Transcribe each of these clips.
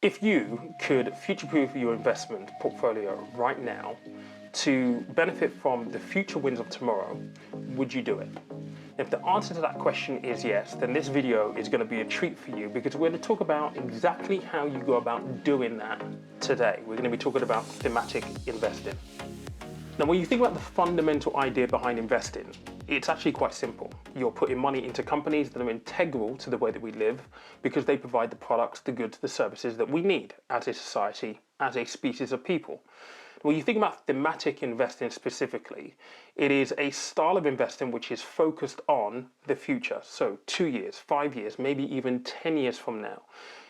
If you could future-proof your investment portfolio right now to benefit from the future wins of tomorrow, would you do it? If the answer to that question is yes, then this video is going to be a treat for you because we're going to talk about exactly how you go about doing that today. We're going to be talking about thematic investing. Now, when you think about the fundamental idea behind investing, it's actually quite simple. You're putting money into companies that are integral to the way that we live because they provide the products, the goods, the services that we need as a society, as a species of people. When you think about thematic investing specifically, it is a style of investing which is focused on the future. So 2 years, 5 years, maybe even 10 years from now.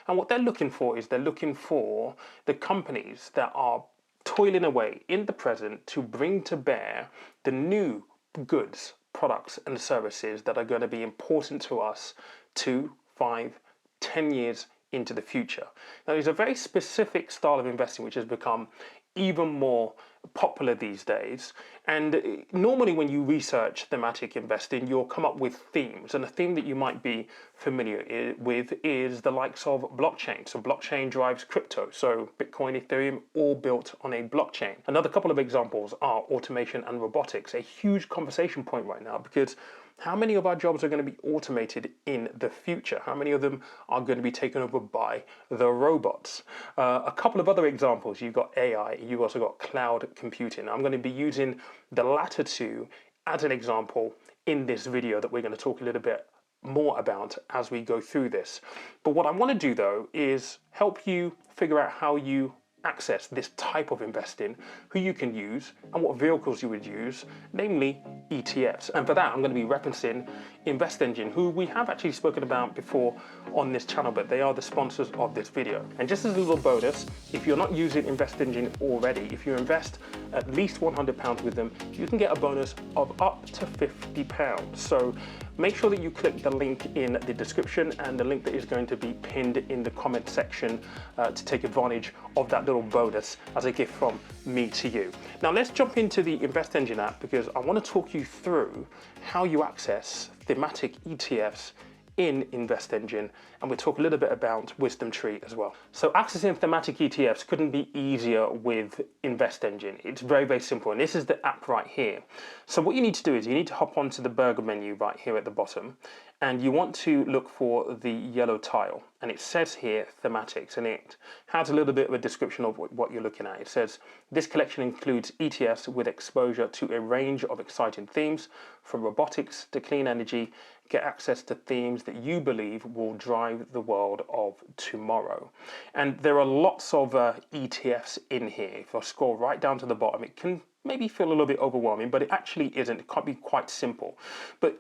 And what they're looking for is they're looking for the companies that are toiling away in the present to bring to bear the new goods, products and services that are going to be important to us 2, 5, 10 years into the future. Now, there's a very specific style of investing which has become even more popular these days, and normally when you research thematic investing you'll come up with themes, and a theme that you might be familiar with is the likes of blockchain. So blockchain drives crypto, so Bitcoin, Ethereum, all built on a blockchain. Another couple of examples are automation and robotics, a huge conversation point right now because how many of our jobs are going to be automated in the future? How many of them are going to be taken over by the robots? A couple of other examples, you've got AI, you've also got cloud computing. I'm going to be using the latter two as an example in this video that we're going to talk a little bit more about as we go through this. But what I want to do though is help you figure out how you access this type of investing, who you can use and what vehicles you would use, namely ETFs. And for that I'm going to be referencing Invest Engine, who we have actually spoken about before on this channel, but they are the sponsors of this video. And just as a little bonus, if you're not using Invest Engine already, if you invest at least £100 with them, you can get a bonus of up to £50. So make sure that you click the link in the description and the link that is going to be pinned in the comment section to take advantage of that little bonus as a gift from me to you. Now let's jump into the Invest Engine app because I want to talk you through how you access thematic ETFs in Invest Engine, and we'll talk a little bit about Wisdom Tree as well. So accessing thematic ETFs couldn't be easier with Invest Engine. It's very, very simple, and this is the app right here. So what you need to do is you need to hop onto the burger menu right here at the bottom, and you want to look for the yellow tile, and it says here thematics, and it has a little bit of a description of what you're looking at. It says this collection includes ETFs with exposure to a range of exciting themes, from robotics to clean energy. Get access to themes that you believe will drive the world of tomorrow. And there are lots of ETFs in here. If I scroll right down to the bottom, it can maybe feel a little bit overwhelming, but it actually isn't. It can be quite simple. But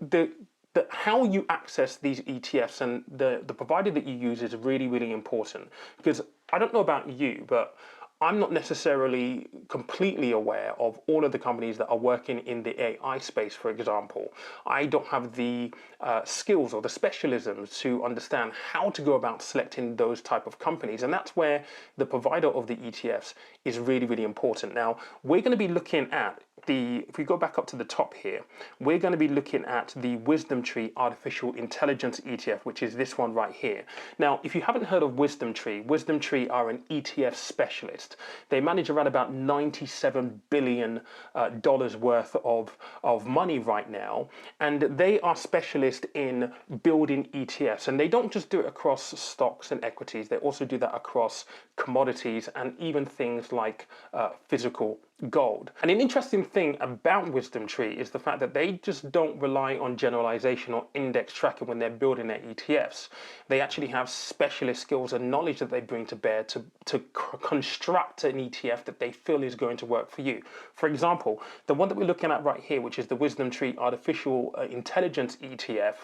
how you access these ETFs and the provider that you use is really, really important, because I don't know about you, but I'm not necessarily completely aware of all of the companies that are working in the AI space, for example. I don't have the skills or the specialisms to understand how to go about selecting those type of companies. And that's where the provider of the ETFs is really, really important. Now, we're going to be looking at if we go back up to the top here, we're going to be looking at the Wisdom Tree Artificial Intelligence ETF, which is this one right here. Now, if you haven't heard of Wisdom Tree are an ETF specialist. They manage around about $97 billion worth of money right now, and they are specialists in building ETFs. And they don't just do it across stocks and equities, they also do that across commodities and even things like physical gold. And an interesting thing about Wisdom Tree is the fact that they just don't rely on generalization or index tracking when they're building their ETFs. They actually have specialist skills and knowledge that they bring to bear to construct an ETF that they feel is going to work for you. For example, the one that we're looking at right here, which is the Wisdom Tree Artificial Intelligence ETF,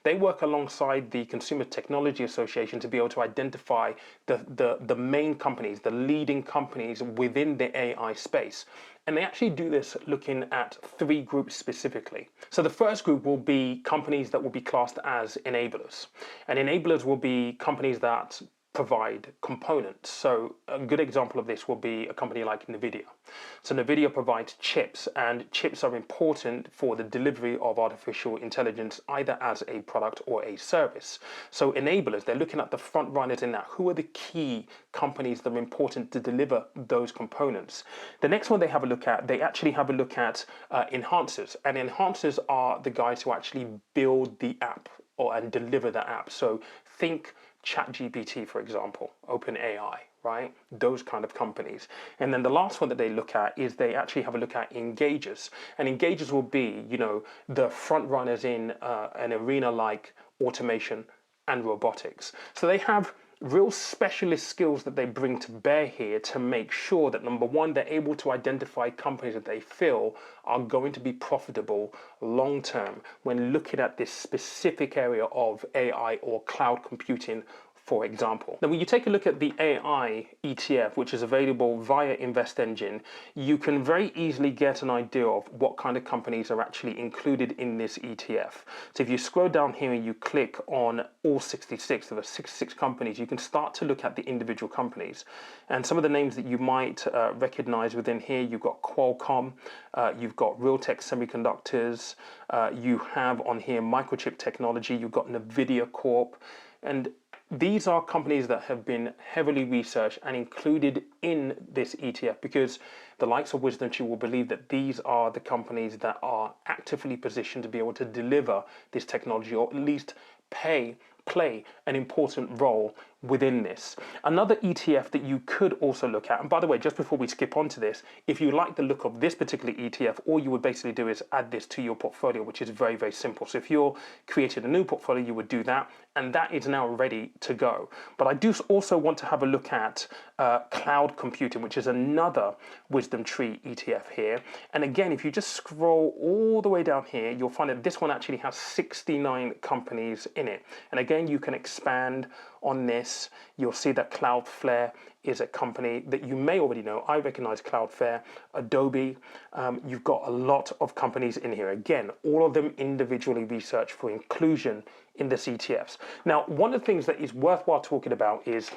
they work alongside the Consumer Technology Association to be able to identify the main companies, the leading companies within the AI space. And they actually do this looking at 3 groups specifically. So the first group will be companies that will be classed as enablers. And enablers will be companies that provide components. So a good example of this will be a company like Nvidia. So Nvidia provides chips, and chips are important for the delivery of artificial intelligence, either as a product or a service. So enablers, they're looking at the front runners in that. Who are the key companies that are important to deliver those components? The next one they have a look at, they actually have a look at enhancers, and enhancers are the guys who actually build the app and deliver the app. So think ChatGPT, for example, OpenAI, right? Those kind of companies. And then the last one that they look at is they actually have a look at engagers. And engagers will be, the front runners in an arena like automation and robotics. So they have real specialist skills that they bring to bear here to make sure that, number one, they're able to identify companies that they feel are going to be profitable long term when looking at this specific area of AI or cloud computing, for example. Now, when you take a look at the AI ETF, which is available via Invest Engine, you can very easily get an idea of what kind of companies are actually included in this ETF. So if you scroll down here and you click on all 66, there are 66 companies, you can start to look at the individual companies. And some of the names that you might recognize within here, you've got Qualcomm, you've got Realtek Semiconductors, you have on here Microchip Technology, you've got Nvidia Corp, and these are companies that have been heavily researched and included in this ETF because the likes of WisdomTree will believe that these are the companies that are actively positioned to be able to deliver this technology, or at least play an important role within this. Another ETF that you could also look at, and by the way, just before we skip on to this, if you like the look of this particular ETF, all you would basically do is add this to your portfolio, which is very, very simple. So if you're creating a new portfolio, you would do that, and that is now ready to go. But I do also want to have a look at cloud computing, which is another WisdomTree ETF here. And again, if you just scroll all the way down here, you'll find that this one actually has 69 companies in it. And again, you can expand on this. You'll see that Cloudflare is a company that you may already know. I recognize Cloudflare, Adobe. You've got a lot of companies in here. Again, all of them individually researched for inclusion in this ETFs. Now, one of the things that is worthwhile talking about is,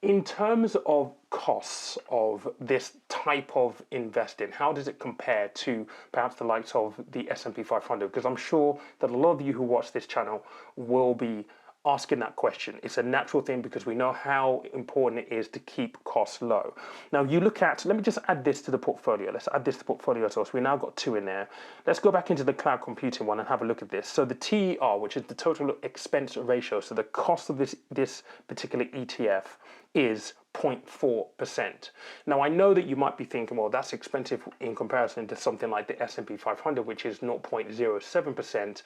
in terms of costs of this type of investing, how does it compare to perhaps the likes of the S&P 500? Because I'm sure that a lot of you who watch this channel will be asking that question. It's a natural thing because we know how important it is to keep costs low. Now you look at, let me just add this to the portfolio. Let's add this to the portfolio as well. So we now got 2 in there. Let's go back into the cloud computing one and have a look at this. So the TER, which is the total expense ratio, so the cost of this particular ETF is 0.4%. Now I know that you might be thinking, well, that's expensive in comparison to something like the S&P 500, which is 0.07%.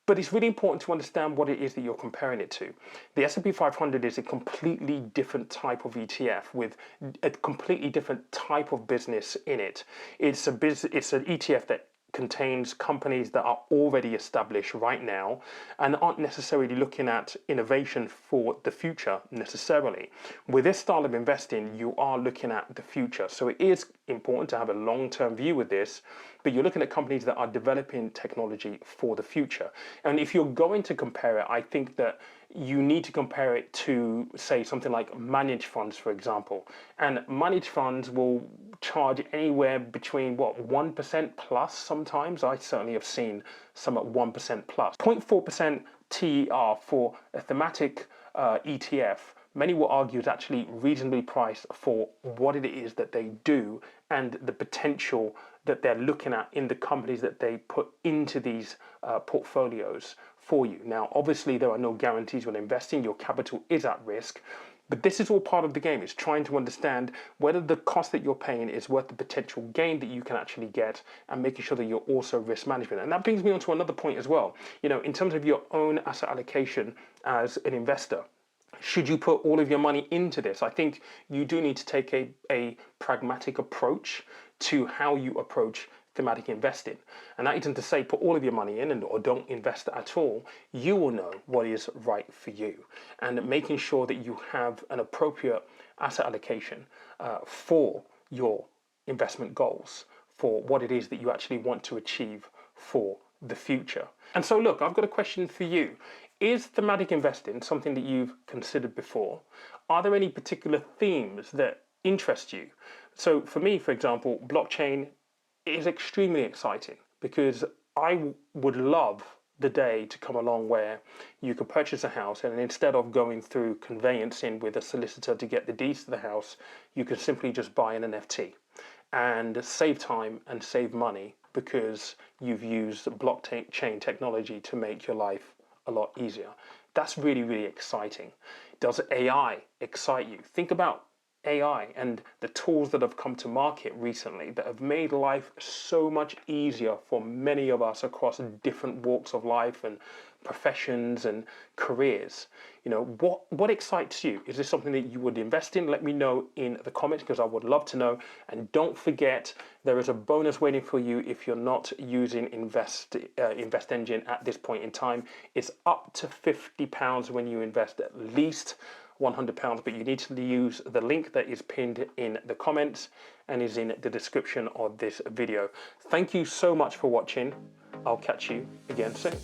But it's really important to understand what it is that you're comparing it to. The S&P 500 is a completely different type of ETF with a completely different type of business in it. It's an ETF that contains companies that are already established right now and aren't necessarily looking at innovation for the future necessarily. With this style of investing, you are looking at the future. So it is important to have a long-term view with this, but you're looking at companies that are developing technology for the future. And if you're going to compare it, I think that you need to compare it to, say, something like managed funds, for example. And managed funds will charge anywhere between, 1% plus sometimes. I certainly have seen some at 1% plus. 0.4% TER for a thematic ETF, many will argue is actually reasonably priced for what it is that they do and the potential that they're looking at in the companies that they put into these portfolios for you. Now, obviously, there are no guarantees when investing. Your capital is at risk. But this is all part of the game. It's trying to understand whether the cost that you're paying is worth the potential gain that you can actually get and making sure that you're also risk management. And that brings me on to another point as well. In terms of your own asset allocation as an investor, should you put all of your money into this? I think you do need to take a pragmatic approach to how you approach thematic investing. And that isn't to say put all of your money in or don't invest at all. You will know what is right for you, and making sure that you have an appropriate asset allocation for your investment goals, for what it is that you actually want to achieve for the future. And so look, I've got a question for you. is thematic investing something that you've considered before? Are there any particular themes that interest you? So for me, for example, blockchain is extremely exciting because I would love the day to come along where you could purchase a house, and instead of going through conveyancing with a solicitor to get the deeds to the house, you could simply just buy an NFT and save time and save money because you've used blockchain technology to make your life a lot easier. That's really, really exciting. Does AI excite you? Think about AI and the tools that have come to market recently that have made life so much easier for many of us across different walks of life and professions and careers. What excites you? Is this something that you would invest in? Let me know in the comments because I would love to know. And don't forget, there is a bonus waiting for you if you're not using Invest Engine at this point in time. It's up to £50 when you invest at least £100, but you need to use the link that is pinned in the comments and is in the description of this video. Thank you so much for watching. I'll catch you again soon.